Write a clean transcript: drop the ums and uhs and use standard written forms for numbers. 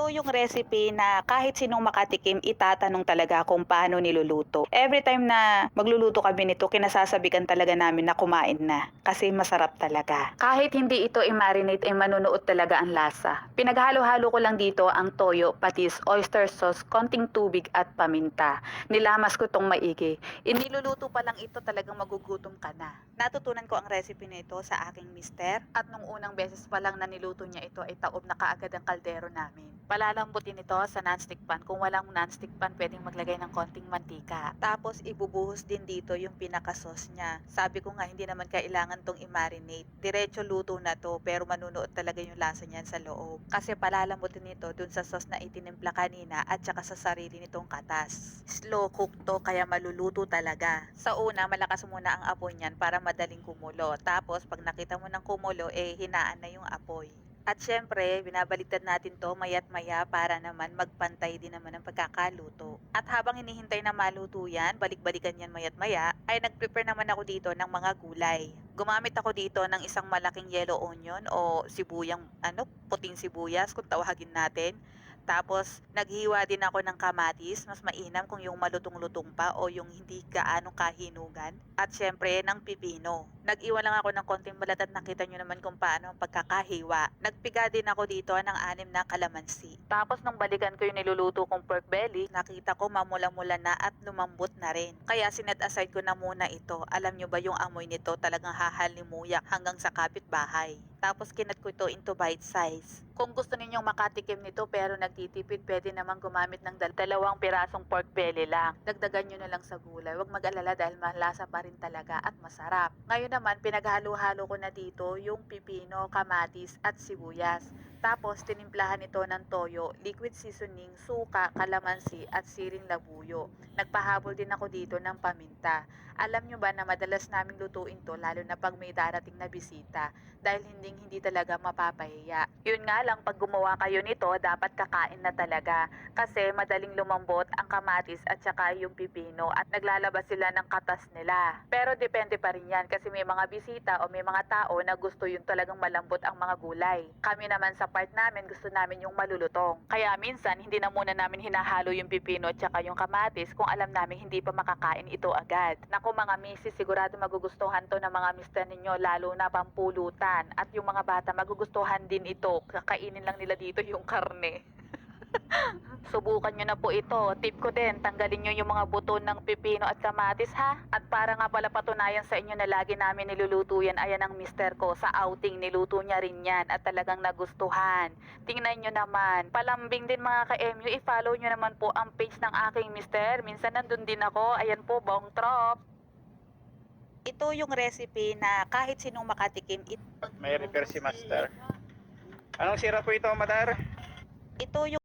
Ito yung recipe na kahit sinong makatikim itatanong talaga kung paano niluluto. Every time na magluluto kami nito, kinasasabikan talaga namin na kumain na kasi masarap talaga. Kahit hindi ito i-marinate ay manunuot talaga ang lasa. Pinaghalo-halo ko lang dito ang toyo, patis, oyster sauce, konting tubig at paminta. Nilamas ko tong maigi. Iniluluto pa lang ito talagang magugutom ka na. Natutunan ko ang recipe nito sa aking mister at nung unang beses pa lang na niluto niya ito ay taob na kaagad ang kaldero namin. Palalambutin ito sa nonstick pan. Kung walang nonstick pan, pwedeng maglagay ng konting mantika. Tapos ibubuhos din dito yung pinaka-sauce niya. Sabi ko nga hindi naman kailangan tong i-marinate. Diretso luto na to pero manunuot talaga yung lasa niyan sa loob. Kasi palalambutin ito dun sa sauce na itinimpla kanina at saka sa sarili nitong katas. Slow cook to kaya maluluto talaga. Sa una, malakas muna ang apoy niyan para madaling kumulo. Tapos pag nakita mo ng kumulo, hinaan na yung apoy. At syempre, binabaliktad natin to mayat maya para naman magpantay din naman ang pagkakaluto. At habang hinihintay na maluto yan, balik-balikan yan mayat maya, ay nag-prepare naman ako dito ng mga gulay. Gumamit ako dito ng isang malaking yellow onion o sibuyang, puting sibuyas kung tawagin natin. Tapos, naghiwa din ako ng kamatis, mas mainam kung yung malutong-lutong pa o yung hindi gaano kahinugan. At syempre, ng pipino. Nag-iwan lang ako ng konting balat at nakita nyo naman kung paano ang pagkakahiwa. Nagpiga din ako dito ng 6 na kalamansi. Tapos nung balikan ko yung niluluto kong pork belly, nakita ko mamula-mula na at lumambot na rin. Kaya sinet aside ko na muna ito. Alam nyo ba yung amoy nito talagang hahalimuyak hanggang sa kapitbahay. Tapos kinat ko ito into bite size. Kung gusto ninyong makatikim nito pero nagtitipid, pwede naman gumamit ng 2 pirasong pork belly lang. Dagdagan nyo na lang sa gulay. Huwag mag-alala dahil malasa pa rin talaga at masarap. Ngayon naman, pinaghalo-halo ko na dito yung pipino, kamatis at sibuyas. Tapos, tinimplahan ito ng toyo, liquid seasoning, suka, kalamansi at siring labuyo. Nagpahabol din ako dito ng paminta. Alam nyo ba na madalas naming lutuin to lalo na pag may darating na bisita dahil hindi talaga mapapahiya. Yun nga lang, pag gumawa kayo nito, dapat kakain na talaga kasi madaling lumambot ang kamatis at saka yung pipino at naglalabas sila ng katas nila. Pero depende pa rin yan kasi may mga bisita o may mga tao na gusto yung talagang malambot ang mga gulay. Kami naman sa part namin, gusto namin yung malulutong. Kaya minsan, hindi na muna namin hinahalo yung pipino at saka yung kamatis kung alam namin hindi pa makakain ito agad. Naku mga misis, sigurado magugustuhan to ng mga mister ninyo lalo na pampulutan. At yung mga bata magugustuhan din ito. Kakainin lang nila dito yung karne. Subukan nyo na po ito. Tip ko din, tanggalin nyo yung mga buto ng pipino at kamatis ha. At para nga pala patunayan sa inyo na lagi namin niluluto yan, ayan ang mister ko. Sa outing, niluto niya rin yan at talagang nagustuhan. Tingnan nyo naman. Palambing din mga ka-MU, i-follow nyo naman po ang page ng aking mister. Minsan nandun din ako. Ayan po, Bong Trop. Ito yung recipe na kahit sinong makatikim, May repair si Master. Anong sira po ito, Madar? ito yung